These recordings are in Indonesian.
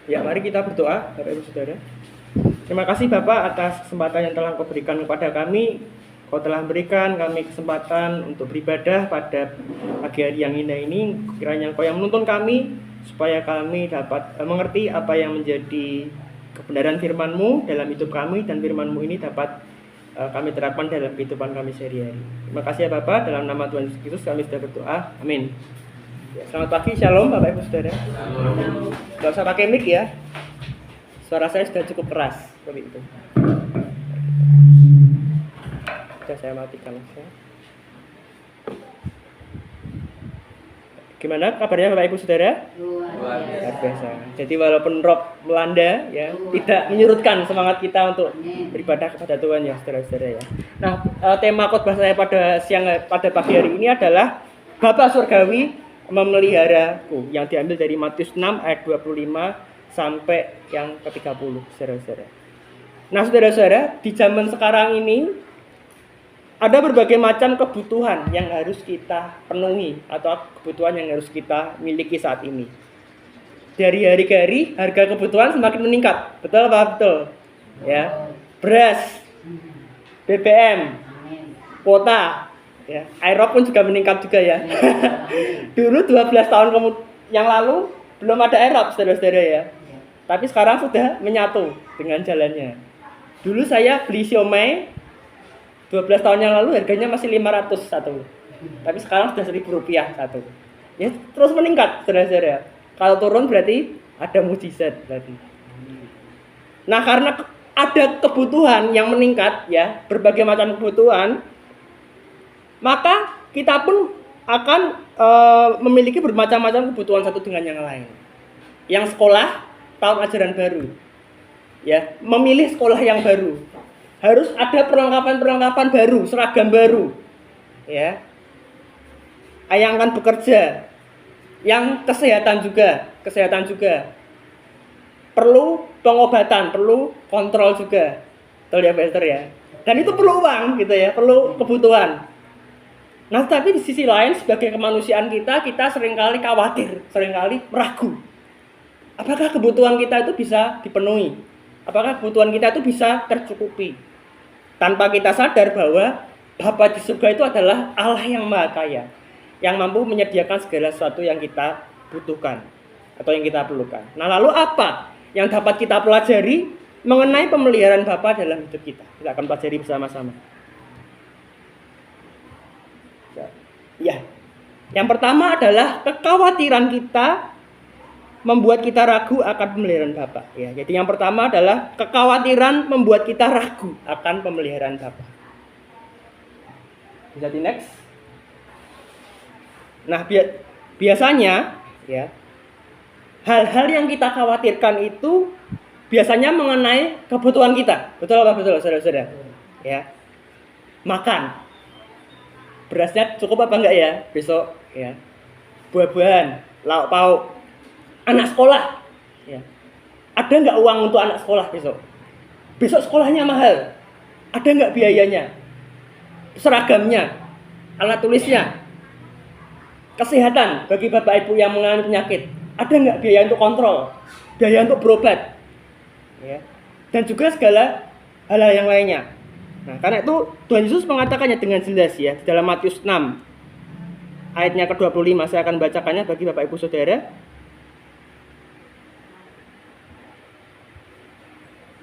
Ya, mari kita berdoa, Bapak Ibu Saudara. Terima kasih Bapak atas kesempatan yang telah Kau berikan kepada kami. Kau telah berikan kami kesempatan untuk beribadah pada pagi hari yang indah ini. Kiranya Kau yang menuntun kami, supaya kami dapat mengerti apa yang menjadi kebenaran firman-Mu dalam hidup kami, dan firman-Mu ini dapat kami terapkan dalam kehidupan kami sehari-hari. Terima kasih ya Bapak, dalam nama Tuhan Yesus Kristus kami sudah berdoa. Amin. Ya, selamat pagi, shalom Bapak Ibu Saudara. Gak usah pakai mic ya. Suara saya sudah cukup keras seperti itu. Sudah saya matikan. Gimana kabarnya Bapak Ibu Saudara? Luar biasa. Jadi walaupun rob melanda ya, tidak menyurutkan semangat kita untuk beribadah kepada Tuhan ya, saudara-saudara ya. Nah, tema khotbah saya pada pagi hari ini adalah Bapa Surgawi memeliharaku, yang diambil dari Matius 6 ayat 25 sampai yang ke-30, saudara-saudara. Nah, saudara-saudara, di zaman sekarang ini ada berbagai macam kebutuhan yang harus kita penuhi atau kebutuhan yang harus kita miliki saat ini. Dari hari ke hari harga kebutuhan semakin meningkat. Betul apa betul? Ya. Beras, BBM, kuota, ya, aerop pun juga meningkat juga ya. Dulu 12 tahun yang lalu belum ada aerop, saudara-saudara ya. Tapi sekarang sudah menyatu dengan jalannya. Dulu saya beli siomay 12 tahun yang lalu harganya masih 500 satu. Tapi sekarang sudah Rp1.000 satu. Ya, terus meningkat, saudara-saudara. Kalau turun berarti ada mujizat berarti. Nah, karena ada kebutuhan yang meningkat ya, berbagai macam kebutuhan, maka kita pun akan memiliki bermacam-macam kebutuhan satu dengan yang lain. Yang sekolah tahun ajaran baru, ya, memilih sekolah yang baru, harus ada perlengkapan baru, seragam baru, ya. Yang akan bekerja, yang kesehatan juga, perlu pengobatan, perlu kontrol juga, betul ya Pastor ya. Dan itu perlu uang gitu ya, perlu kebutuhan. Nah, tapi di sisi lain sebagai kemanusiaan kita seringkali khawatir, seringkali ragu. Apakah kebutuhan kita itu bisa dipenuhi? Apakah kebutuhan kita itu bisa tercukupi? Tanpa kita sadar bahwa Bapa di surga itu adalah Allah yang Maha Kaya, yang mampu menyediakan segala sesuatu yang kita butuhkan atau yang kita perlukan. Nah, lalu apa yang dapat kita pelajari mengenai pemeliharaan Bapa dalam hidup kita? Kita akan pelajari bersama-sama. Ya, yang pertama adalah kekhawatiran kita membuat kita ragu akan pemeliharaan Bapa. Ya, jadi yang pertama adalah kekhawatiran membuat kita ragu akan pemeliharaan Bapa. Bisa di next. Nah, biasanya ya, hal-hal yang kita khawatirkan itu biasanya mengenai kebutuhan kita. Betul apa betul, saudara-saudara? Ya. Makan. Berasnya cukup apa enggak ya besok ya. Buah-buahan, lauk pauk. Anak sekolah ya. Ada enggak uang untuk anak sekolah besok? Besok sekolahnya mahal. Ada enggak biayanya? Seragamnya, alat tulisnya. Kesehatan bagi bapak ibu yang mengalami penyakit, ada nggak biaya untuk kontrol, biaya untuk berobat, ya, dan juga segala hal yang lainnya. Nah, karena itu Tuhan Yesus mengatakannya dengan jelas ya di dalam Matius 6 ayatnya ke-25. Saya akan bacakannya bagi bapak ibu saudara.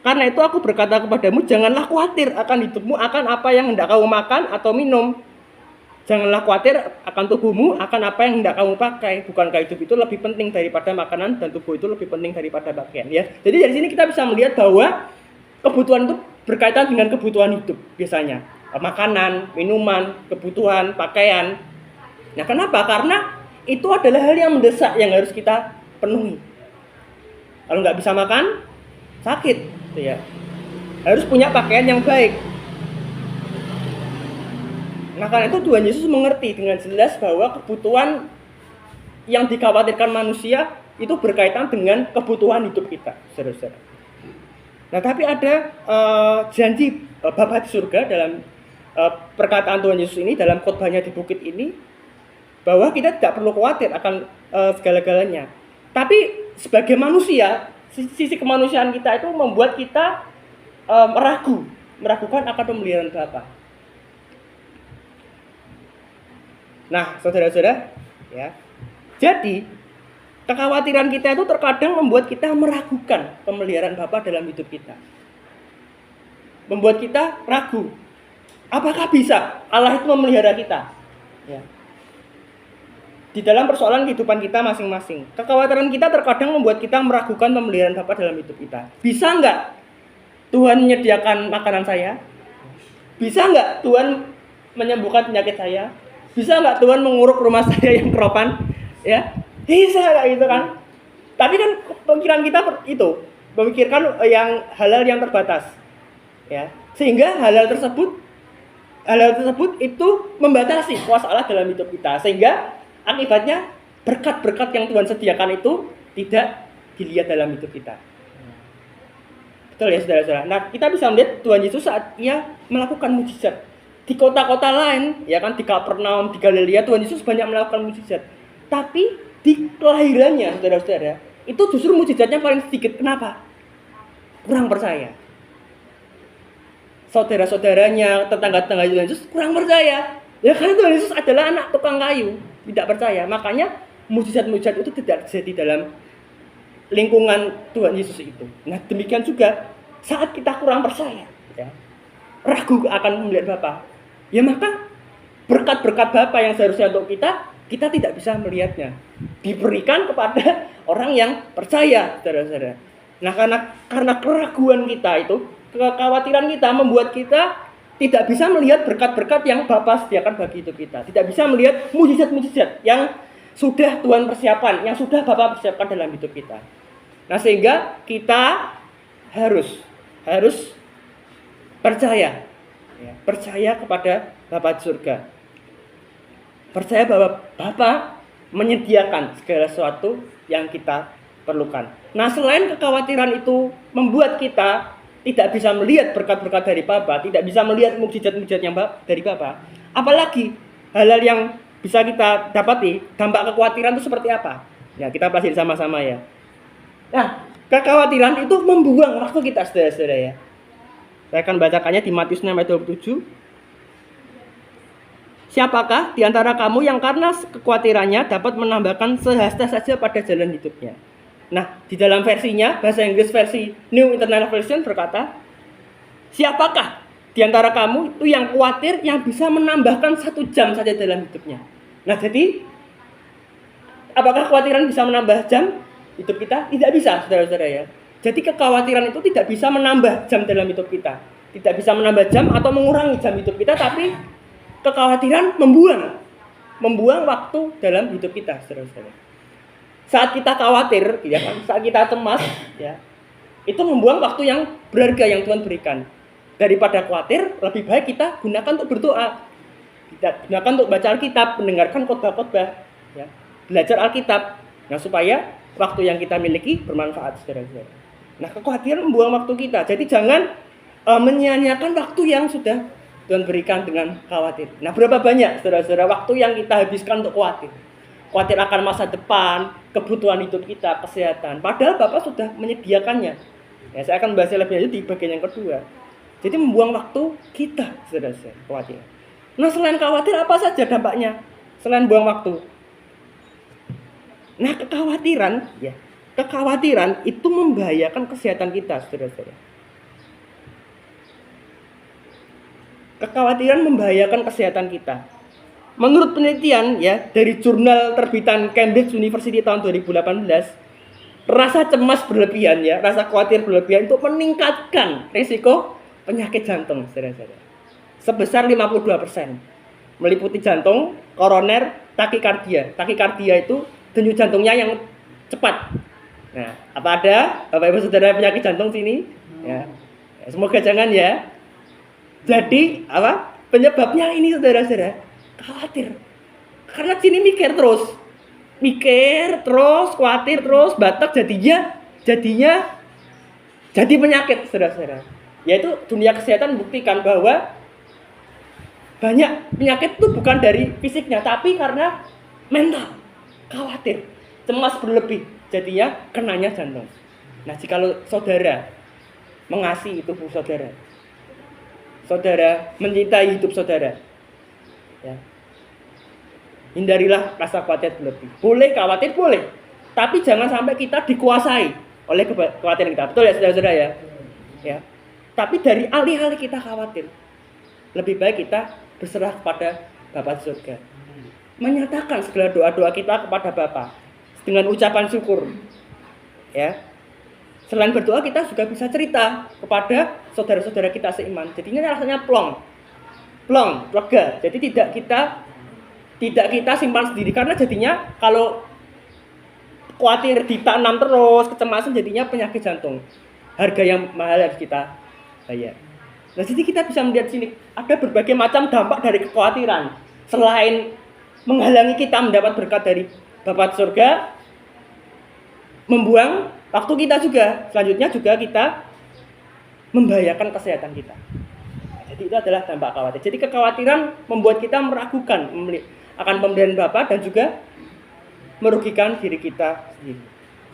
Karena itu aku berkata kepadamu, janganlah khawatir akan hidupmu, akan apa yang hendak kamu makan atau minum. Janganlah khawatir akan tubuhmu, akan apa yang hendak kamu pakai. Bukankah hidup itu lebih penting daripada makanan, dan tubuh itu lebih penting daripada pakaian, ya. Jadi dari sini kita bisa melihat bahwa kebutuhan itu berkaitan dengan kebutuhan hidup biasanya. Makanan, minuman, kebutuhan, pakaian. Nah, kenapa? Karena itu adalah hal yang mendesak yang harus kita penuhi. Kalau nggak bisa makan, sakit, gitu ya. Harus punya pakaian yang baik. Nah, karena itu Tuhan Yesus mengerti dengan jelas bahwa kebutuhan yang dikhawatirkan manusia itu berkaitan dengan kebutuhan hidup kita, saudara-saudara. Nah, tapi ada janji Bapa di surga dalam perkataan Tuhan Yesus ini, dalam khotbahnya di bukit ini, bahwa kita tidak perlu khawatir akan segala-galanya. Tapi sebagai manusia, Sisi kemanusiaan kita itu membuat kita meragukan akan pemeliharaan Bapa. Nah, saudara-saudara, ya. Jadi, kekhawatiran kita itu terkadang membuat kita meragukan pemeliharaan Bapa dalam hidup kita. Membuat kita ragu. Apakah bisa Allah itu memelihara kita? Ya. Di dalam persoalan kehidupan kita masing-masing. Kekhawatiran kita terkadang membuat kita meragukan pemeliharaan Bapa dalam hidup kita. Bisa enggak Tuhan menyediakan makanan saya? Bisa enggak Tuhan menyembuhkan penyakit saya? Bisa enggak Tuhan menguruk rumah saya yang keropan? Ya, bisa enggak gitu kan? Tapi kan pemikiran kita itu memikirkan yang hal-hal yang terbatas. Ya, sehingga hal-hal tersebut itu membatasi kuasa Allah dalam hidup kita, sehingga akibatnya berkat-berkat yang Tuhan sediakan itu tidak dilihat dalam hidup kita. Betul ya saudara-saudara. Nah, kita bisa melihat Tuhan Yesus saat Ia melakukan mukjizat di kota-kota lain, ya kan, di Kapernaum, di Galilea, Tuhan Yesus banyak melakukan mukjizat. Tapi di kelahirannya, saudara-saudara, itu justru mukjizatnya paling sedikit. Kenapa? Kurang percaya. Saudara-saudaranya, tetangga-tetangga Tuhan Yesus kurang percaya. Ya karena Tuhan Yesus adalah anak tukang kayu, tidak percaya. Makanya mukjizat-mukjizat itu tidak terjadi dalam lingkungan Tuhan Yesus itu. Nah, demikian juga saat kita kurang percaya, ya, ragu akan melihat Bapa, ya maka berkat-berkat Bapa yang seharusnya untuk kita tidak bisa melihatnya. Diberikan kepada orang yang percaya, saudara-saudara. Nah, karena keraguan kita itu, kekhawatiran kita membuat kita tidak bisa melihat berkat-berkat yang Bapa sediakan bagi hidup kita. Tidak bisa melihat mukjizat-mukjizat yang sudah Tuhan persiapkan, yang sudah Bapa persiapkan dalam hidup kita. Nah, sehingga kita harus percaya, ya, percaya kepada Bapa di surga. Percaya bahwa Bapa menyediakan segala sesuatu yang kita perlukan. Nah, selain kekhawatiran itu membuat kita tidak bisa melihat berkat-berkat dari Bapa, tidak bisa melihat mukjizat-mukjizat yang dari Bapa, apalagi hal-hal yang bisa kita dapati, dampak kekhawatiran itu seperti apa? Ya, kita pelajari sama-sama ya. Nah, kekhawatiran itu membuang waktu kita, saudara-saudara ya. Saya akan bacakannya di Matius 6 ayat 27. Siapakah di antara kamu yang karena kekhawatirannya dapat menambahkan sehasta saja pada jalan hidupnya? Nah, di dalam versinya, bahasa Inggris versi New International Version berkata, siapakah di antara kamu itu yang khawatir yang bisa menambahkan 1 jam saja dalam hidupnya? Nah, jadi apakah kekhawatiran bisa menambah jam hidup kita? Tidak bisa, saudara-saudara ya. Jadi kekhawatiran itu tidak bisa menambah jam dalam hidup kita. Tidak bisa menambah jam atau mengurangi jam hidup kita, tapi kekhawatiran membuang waktu dalam hidup kita, saudara-saudara. Saat kita khawatir, ya kan, saat kita cemas, ya, itu membuang waktu yang berharga yang Tuhan berikan. Daripada khawatir, lebih baik kita gunakan untuk berdoa, kita gunakan untuk baca Alkitab, mendengarkan khotbah-khotbah, ya, belajar Alkitab, nah supaya waktu yang kita miliki bermanfaat, saudara-saudara. Nah, kekhawatiran membuang waktu kita, jadi jangan menyia-nyiakan waktu yang sudah Tuhan berikan dengan khawatir. Nah, berapa banyak, saudara-saudara, waktu yang kita habiskan untuk khawatir? Khawatir akan masa depan, kebutuhan hidup kita, kesehatan. Padahal Bapak sudah menyediakannya. Ya, saya akan bahas lebih lanjut di bagian yang kedua. Jadi membuang waktu kita, saudara-saudara, khawatir. Nah, selain khawatir, apa saja dampaknya? Selain buang waktu. Nah, kekhawatiran itu membahayakan kesehatan kita, saudara-saudara. Kekhawatiran membahayakan kesehatan kita. Menurut penelitian ya dari jurnal terbitan Cambridge University tahun 2018, rasa cemas berlebihan ya, rasa khawatir berlebihan itu meningkatkan risiko penyakit jantung, saudara-saudara. Sebesar 52%. Meliputi jantung, koroner, takikardia. Takikardia itu denyut jantungnya yang cepat. Nah, apa ada Bapak Ibu Saudara penyakit jantung sini? Ya. Semoga jangan ya. Jadi, apa? Penyebabnya ini, saudara-saudara, khawatir. Karena sini mikir terus, khawatir terus, batak jadinya jadi penyakit, saudara-saudara. Yaitu dunia kesehatan membuktikan bahwa banyak penyakit itu bukan dari fisiknya, tapi karena mental, khawatir, cemas berlebih, jadinya kenanya jantung. Nah, jika saudara mengasihi tubuh saudara, saudara mencintai hidup saudara, ya, hindarilah rasa khawatir berlebih. Boleh khawatir, boleh, tapi jangan sampai kita dikuasai oleh kekhawatiran kita. Betul ya saudara-saudara ya? Ya. Tapi dari alih-alih kita khawatir, lebih baik kita berserah kepada Bapa di surga. Menyatakan segala doa-doa kita kepada Bapa dengan ucapan syukur. Ya. Selain berdoa, kita juga bisa cerita kepada saudara-saudara kita seiman. Jadinya rasanya plong, lega. Jadi tidak kita simpan sendiri, karena jadinya kalau khawatir ditanam terus, kecemasan, jadinya penyakit jantung. Harga yang mahal harus kita bayar. Nah, jadi kita bisa melihat sini ada berbagai macam dampak dari kekhawatiran. Selain menghalangi kita mendapat berkat dari Bapa di surga, membuang waktu kita juga. Selanjutnya juga kita membahayakan kesehatan kita. Jadi itu adalah dampak khawatir. Jadi kekhawatiran membuat kita meragukan akan pemberian Bapa dan juga merugikan diri kita sendiri.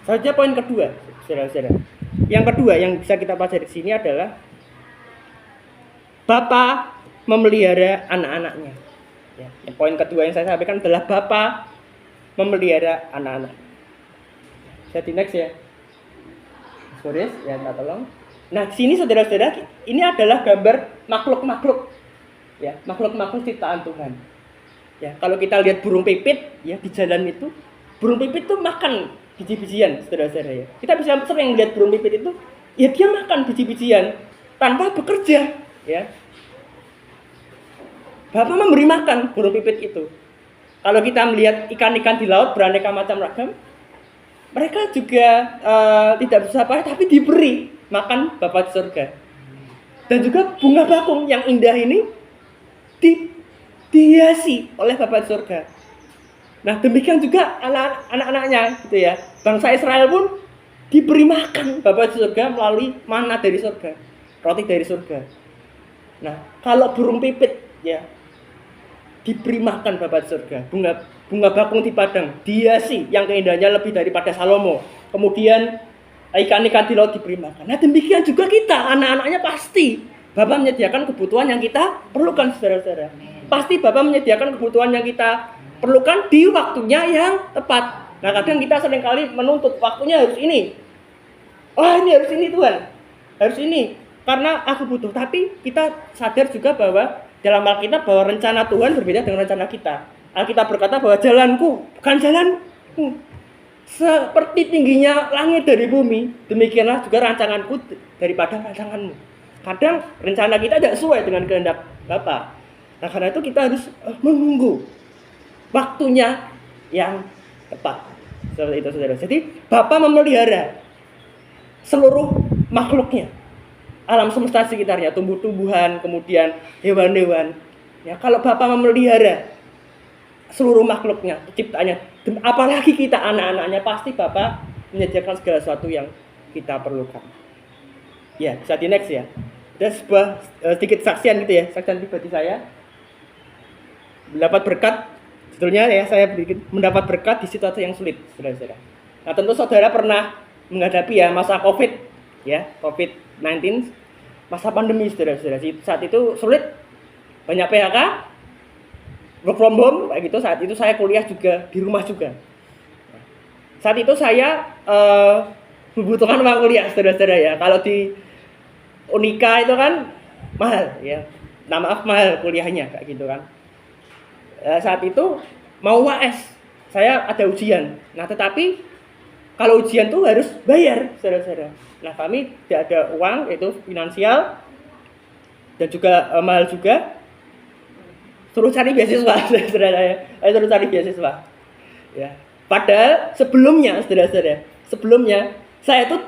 Selanjutnya poin kedua, saudara-saudara. Yang kedua yang bisa kita pelajari di sini adalah Bapa memelihara anak-anaknya. Ya, poin kedua yang saya sampaikan adalah Bapa memelihara anak-anak. Jadi next ya. Sorry, ya minta tolong. Nah, di sini saudara-saudara, ini adalah gambar makhluk-makhluk. Ya, makhluk-makhluk ciptaan Tuhan. Ya, kalau kita lihat burung pipit ya di jalan itu, burung pipit itu makan biji-bijian, saudara-saudara ya. Kita bisa sering lihat burung pipit itu, ya dia makan biji-bijian tanpa bekerja, ya. Bapa memberi makan burung pipit itu. Kalau kita melihat ikan-ikan di laut beraneka macam ragam, mereka juga tidak bisa apa, tapi diberi makan Bapa di surga. Dan juga bunga bakung yang indah ini dihiasi oleh Bapa di surga. Nah, demikian juga anak-anaknya gitu ya. Bangsa Israel pun diberi makan Bapa di surga melalui mana dari surga, roti dari surga. Nah, kalau burung pipit ya diberi makan Bapa di surga, bunga bakung di padang dihiasi yang keindahannya lebih daripada Salomo. Kemudian ikan-ikan di laut diberi makan. Nah, demikian juga kita, anak-anaknya pasti Bapa menyediakan kebutuhan yang kita perlukan, saudara-saudara. Pasti Bapa menyediakan kebutuhan yang kita perlukan di waktunya yang tepat. Nah, kadang kita seringkali menuntut waktunya harus ini. Oh, ini harus ini Tuhan. Harus ini karena aku butuh. Tapi kita sadar juga bahwa dalam Alkitab bahwa rencana Tuhan berbeda dengan rencana kita. Alkitab berkata bahwa jalanku bukan jalanmu. Seperti tingginya langit dari bumi, demikianlah juga rancanganku daripada rancanganmu. Kadang rencana kita tidak sesuai dengan kehendak Bapa. Nah, karena itu kita harus menunggu waktunya yang tepat. Seperti itu, saudara. Jadi Bapa memelihara seluruh makhluknya, alam semesta sekitarnya, tumbuh-tumbuhan, kemudian hewan-hewan. Ya, kalau Bapa memelihara seluruh makhluknya, ciptaannya, apalagi kita anak-anaknya, pasti Bapa menyediakan segala sesuatu yang kita perlukan. Ya, bisa di next ya. Ada sebuah sedikit saksian gitu ya, saksian pribadi saya. Mendapat berkat, sebetulnya ya saya mendapat berkat di situasi yang sulit, saudara-saudara. Nah, tentu saudara pernah menghadapi ya masa COVID, ya COVID-19, masa pandemi, saudara-saudara. Saat itu sulit, banyak PHK, work from home, kayak gitu. Saat itu saya kuliah juga di rumah juga. Saat itu saya membutuhkan uang kuliah, saudara-saudara ya. Kalau di Unika itu kan mahal, ya. Nah, maaf mahal kuliahnya, kayak gitu kan. Saat itu mau UAS, saya ada ujian. Nah, tetapi kalau ujian tuh harus bayar, saudara-saudara. Nah, kami tidak ada uang, itu finansial dan juga mahal juga. Suruh cari beasiswa, saudara-saudara ya. Suruh cari beasiswa. Ya. Padahal sebelumnya, saudara-saudara, saya tuh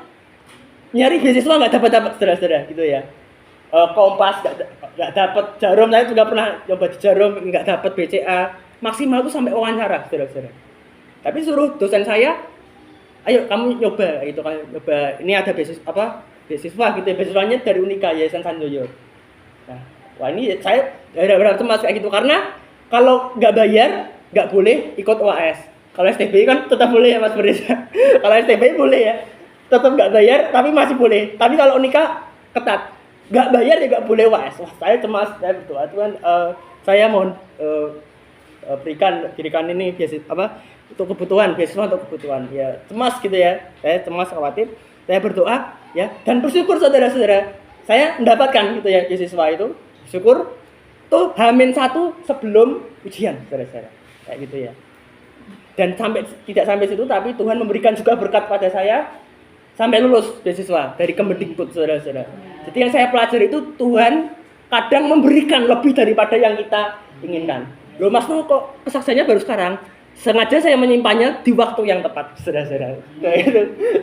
nyari beasiswa nggak dapat, saudara-saudara, gitu ya. Kompas nggak dapat, Jarum saya juga pernah coba di Jarum nggak dapat, BCA maksimal tuh sampai wawancara, saudara-saudara. Tapi suruh dosen saya, ayo kamu nyoba gitu kan, nyoba ini ada beasiswa gitu ya, beasiswanya dari Unika Yayasan Sanjoyo. Nah, wah ini saya benar-benar cemas kayak gitu, karena kalau nggak bayar nggak boleh ikut UAS. Kalau STBI kan tetap boleh ya Mas Berisa. Kalau STBI boleh ya. tetap nggak bayar tapi masih boleh. Tapi kalau nikah ketat, nggak bayar ya nggak boleh. Wah saya cemas, saya berdoa Tuhan, saya mohon dirikan ini biasa apa untuk kebutuhan, beasiswa untuk kebutuhan. Ya cemas gitu ya, saya cemas khawatir, saya berdoa ya, dan bersyukur saudara-saudara, saya mendapatkan gitu ya beasiswa itu, syukur tuh H-1 sebelum ujian saudara-saudara, kayak gitu ya. Dan tidak sampai situ, tapi Tuhan memberikan juga berkat pada saya sampai lulus beasiswa dari Kemendikbud, saudara-saudara. Jadi yang saya pelajari itu Tuhan kadang memberikan lebih daripada yang kita inginkan. Loh Mas Noh, kok kesaksiannya baru sekarang? Sengaja saya menyimpannya di waktu yang tepat, saudara-saudara.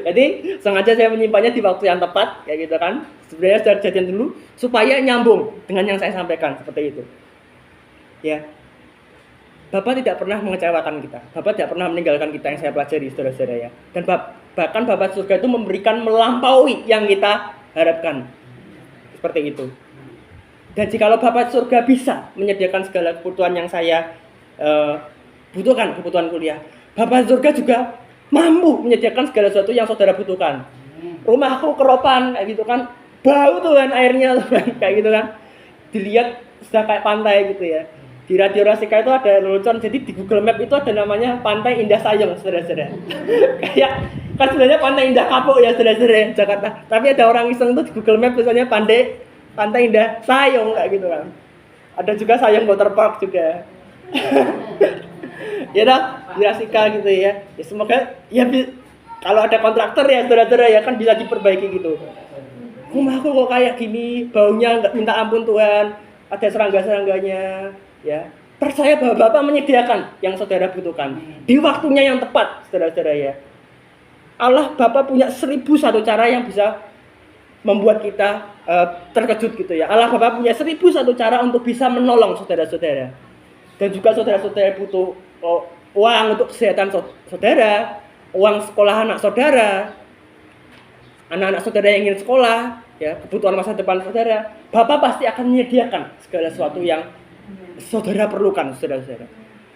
Jadi sengaja saya menyimpannya di waktu yang tepat, kayak gitu kan. Sebenarnya sudah kejadian dulu supaya nyambung dengan yang saya sampaikan seperti itu. Ya. Bapak tidak pernah mengecewakan kita. Bapak tidak pernah meninggalkan kita, yang saya pelajari, saudara-saudara ya. Dan bahkan Bapak surga itu memberikan melampaui yang kita harapkan. Seperti itu. Dan jikalau Bapak surga bisa menyediakan segala kebutuhan yang saya butuhkan, kebutuhan kuliah, Bapak surga juga mampu menyediakan segala sesuatu yang saudara butuhkan. Rumahku keropan, kayak gitu kan. Bau tuh kan airnya, kayak gitu kan. Dilihat sudah kayak pantai gitu ya. Di Radio Rasika itu ada lelucon, jadi di Google Map itu ada namanya Pantai Indah Sayong, saudara-saudara. Kayak kan sebenarnya Pantai Indah Kapuk ya, saudara-saudara, Jakarta. Tapi ada orang iseng tuh di Google Map misalnya Pantai Indah Sayong, kayak gitu kan. Ada juga Sayong Water Park juga. Ya dah, di Rasika gitu ya. Ya semoga ya kalau ada kontraktor ya, saudara-saudara ya kan bisa diperbaiki gitu. Rumahku kok kayak gini, baunya nggak minta ampun Tuhan. Ada serangga-serangganya. Ya, percaya bahwa Bapak menyediakan yang saudara butuhkan di waktunya yang tepat, saudara-saudara ya. Allah Bapak punya 1001 cara yang bisa membuat kita terkejut gitu ya. Allah Bapak punya 1001 cara untuk bisa menolong saudara-saudara. Dan juga saudara-saudara butuh uang untuk kesehatan saudara, uang sekolah anak saudara, anak-anak saudara yang ingin sekolah, ya, kebutuhan masa depan saudara. Bapak pasti akan menyediakan segala sesuatu yang saudara perlukan, saudara-saudara.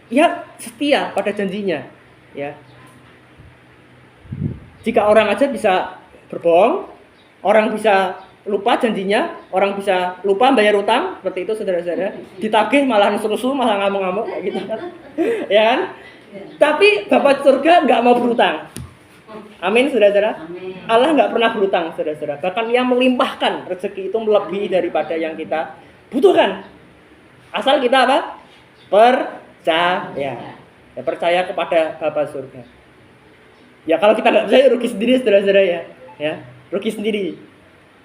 Ya, setia pada janjinya, ya. Jika orang aja bisa berbohong, orang bisa lupa janjinya, orang bisa lupa bayar utang, seperti itu saudara-saudara. Ditagih malah nesu-nesu, malah ngamuk-ngamuk kayak gitu kan. Ya kan? Tapi Bapak surga enggak mau berutang. Amin, saudara-saudara. Allah enggak pernah berutang, saudara-saudara. Bahkan Yang melimpahkan rezeki itu melebihi daripada yang kita butuhkan. Asal kita apa? Percaya. Ya, percaya kepada Bapa surga. Ya kalau kita nggak percaya rugi sendiri, saudara-saudara ya. Ya, rugi sendiri.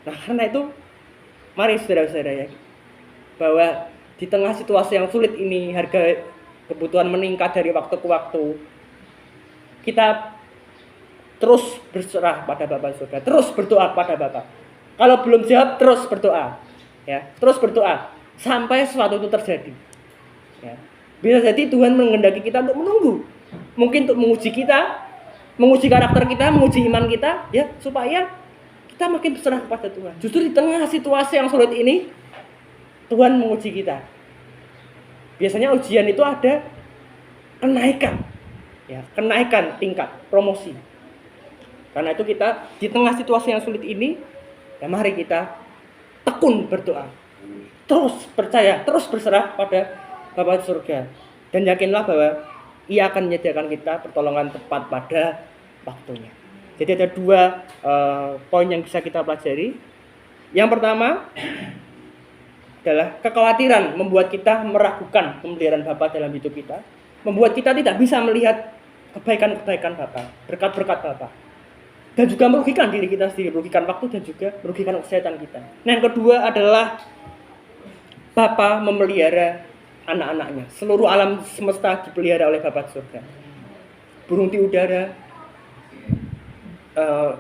Nah karena itu, mari saudara-saudara ya, bahwa di tengah situasi yang sulit ini, harga kebutuhan meningkat dari waktu ke waktu, kita terus berserah pada Bapa surga, terus berdoa pada Bapa. Kalau belum jawab, terus berdoa. Ya, terus berdoa sampai sesuatu itu terjadi. Ya. Bisa jadi Tuhan menghendaki kita untuk menunggu, mungkin untuk menguji kita, menguji karakter kita, menguji iman kita, ya, supaya kita makin berserah kepada Tuhan. Justru di tengah situasi yang sulit ini, Tuhan menguji kita. Biasanya ujian itu ada kenaikan, ya, kenaikan tingkat, promosi. Karena itu kita di tengah situasi yang sulit ini, ya mari kita tekun berdoa. Terus percaya, terus berserah pada Bapa surga. Dan yakinlah bahwa Ia akan menyediakan kita pertolongan tepat pada waktunya. Jadi ada dua poin yang bisa kita pelajari. Yang pertama adalah kekhawatiran membuat kita meragukan pemeliharaan Bapa dalam hidup kita. Membuat kita tidak bisa melihat kebaikan-kebaikan Bapa, berkat-berkat Bapa. Dan juga merugikan diri kita sendiri, merugikan waktu dan juga merugikan kesehatan kita. Nah yang kedua adalah Bapa memelihara anak-anaknya. Seluruh alam semesta dipelihara oleh Bapa surga. Burung di udara,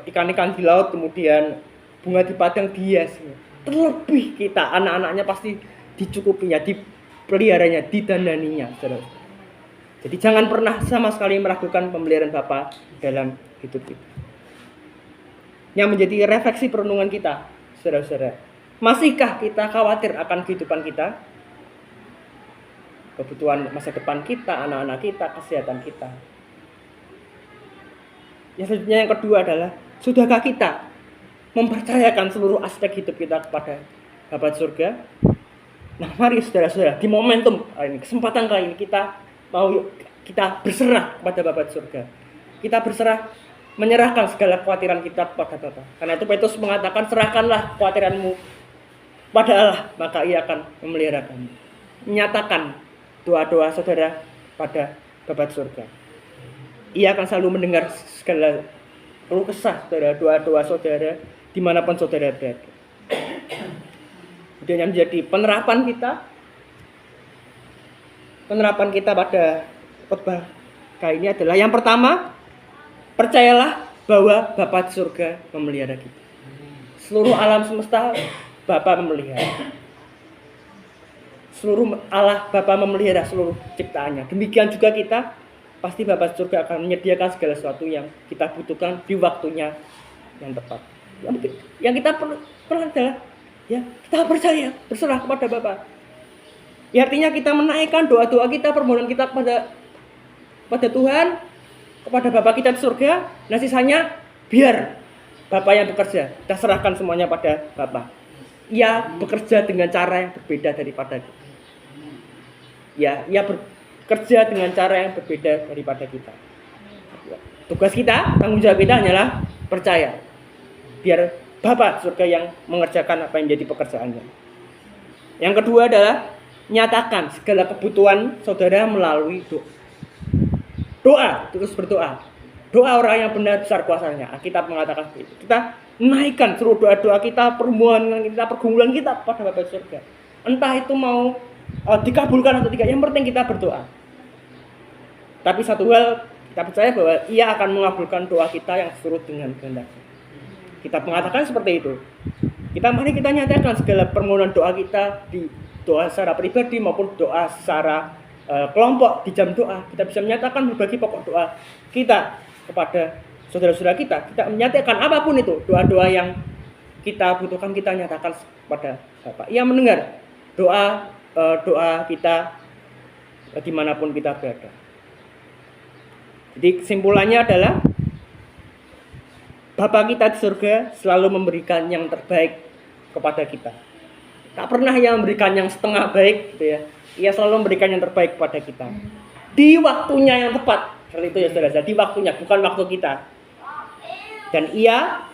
ikan-ikan di laut, kemudian bunga di padang dihias. Terlebih kita, anak-anaknya pasti dicukupinya, dipeliharanya, didandaninya. Jadi jangan pernah sama sekali meragukan pemeliharaan Bapa dalam hidup kita. Yang menjadi refleksi perenungan kita, saudara-saudara. Masihkah kita khawatir akan kehidupan kita? Kebutuhan masa depan kita, anak-anak kita, kesehatan kita. Yang selanjutnya yang kedua adalah Sudahkah kita mempercayakan seluruh aspek hidup kita kepada Bapa di surga? Nah, mari saudara-saudara, di momentum ini, kesempatan kali ini kita berserah kepada Bapa di surga. Kita berserah, menyerahkan segala kekhawatiran kita kepada Bapa. Karena itu Petrus mengatakan, serahkanlah kekhawatiranmu pada Allah, maka Ia akan memelihara kamu. Menyatakan doa-doa saudara pada Bapa di surga. Ia akan selalu mendengar segala keluh kesah saudara, doa-doa saudara, dimanapun saudara berada. Dan yang menjadi penerapan kita pada khotbah kali ini adalah yang pertama, percayalah bahwa Bapa di surga memelihara kita. Seluruh alam semesta Bapa memelihara. Seluruh Allah Bapa memelihara seluruh ciptaannya. Demikian juga kita, pasti Bapa di surga akan menyediakan segala sesuatu yang kita butuhkan di waktunya yang tepat. Yang kita perlu adalah ya, kita percaya, berserah kepada Bapa. Ya, artinya kita menaikkan doa-doa kita, permohonan kita kepada Tuhan, kepada Bapa kita di surga. Nah, sisanya biar Bapa yang bekerja. Kita serahkan semuanya pada Bapa. Ia bekerja dengan cara yang berbeda daripada kita. Ya, ia bekerja dengan cara yang berbeda daripada kita. Tugas kita, tanggung jawab kita hanyalah percaya. Biar Bapa surga yang mengerjakan apa yang menjadi pekerjaannya. Yang kedua adalah nyatakan segala kebutuhan saudara melalui doa. Doa, terus berdoa. Doa orang yang benar besar kuasanya. Alkitab mengatakan itu. Kita naikkan seluruh doa-doa kita, permohonan kita, pergumulan kita pada Bapa surga. Entah itu mau dikabulkan atau tidak, yang penting kita berdoa. Tapi satu hal, kita percaya bahwa Ia akan mengabulkan doa kita yang surut dengan kehendak-Nya. Kita mengatakan seperti itu. Mari kita nyatakan segala permohonan doa kita, di doa secara pribadi maupun doa secara kelompok di jam doa. Kita bisa menyatakan berbagai pokok doa kita kepada saudara-saudara kita. Kita menyatakan apapun itu, doa-doa yang kita butuhkan, kita nyatakan kepada Bapa. Ia mendengar doa kita dimanapun kita berada. Jadi kesimpulannya adalah Bapa kita di surga selalu memberikan yang terbaik kepada kita. Tak pernah yang memberikan yang setengah baik, gitu ya. Ia selalu memberikan yang terbaik kepada kita. Di waktunya yang tepat. Seperti itu ya saudara, di waktunya, bukan waktu kita. Dan ia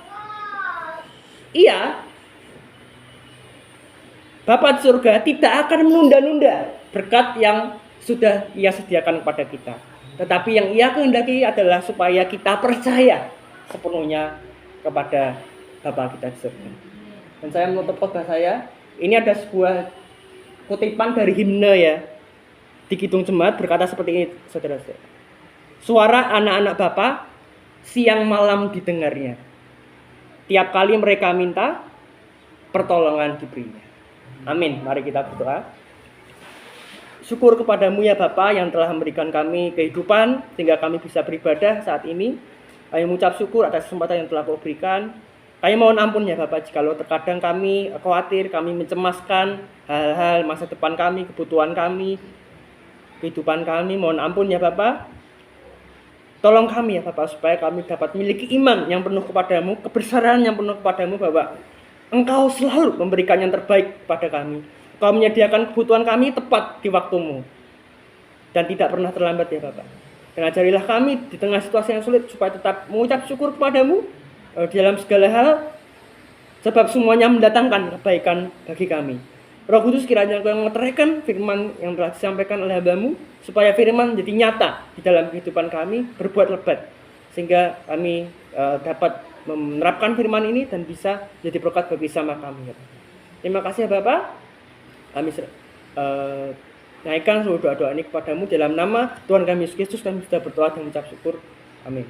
Bapa di surga tidak akan menunda-nunda berkat yang sudah Ia sediakan kepada kita. Tetapi yang Ia kehendaki adalah supaya kita percaya sepenuhnya kepada Bapa kita di surga. Dan saya menutup khotbah saya, ini ada sebuah kutipan dari himne ya, di Kidung Jemaat berkata seperti ini, saudara-saudara. Suara anak-anak Bapa siang malam didengarnya. Tiap kali mereka minta, pertolongan diberinya. Amin. Mari kita berdoa. Syukur kepadamu ya Bapa yang telah memberikan kami kehidupan sehingga kami bisa beribadah saat ini. Kami mengucap syukur atas kesempatan yang telah Kau berikan. Kami mohon ampun ya Bapak, jikalau terkadang kami khawatir, kami mencemaskan hal-hal masa depan kami, kebutuhan kami, kehidupan kami. Mohon ampun ya Bapak. Tolong kami ya Bapak, supaya kami dapat memiliki iman yang penuh kepadamu, kebesaran yang penuh kepadamu bahwa Engkau selalu memberikan yang terbaik kepada kami. Engkau menyediakan kebutuhan kami tepat di waktumu. Dan tidak pernah terlambat ya Bapak. Dan ajarilah kami di tengah situasi yang sulit supaya tetap mengucap syukur kepadamu di dalam segala hal, sebab semuanya mendatangkan kebaikan bagi kami. Roh Kudus kiranya Engkau yang meteraikan firman yang telah disampaikan oleh hamba-Mu, supaya firman menjadi nyata di dalam kehidupan kami, berbuat lebat, sehingga kami dapat menerapkan firman ini dan bisa jadi berkat bagi sama kami. Terima kasih Bapak. Kami naikkan seluruh doa-doa ini kepadamu dalam nama Tuhan kami Yesus Kristus. Kami sudah berdoa dan mengucap syukur. Amin.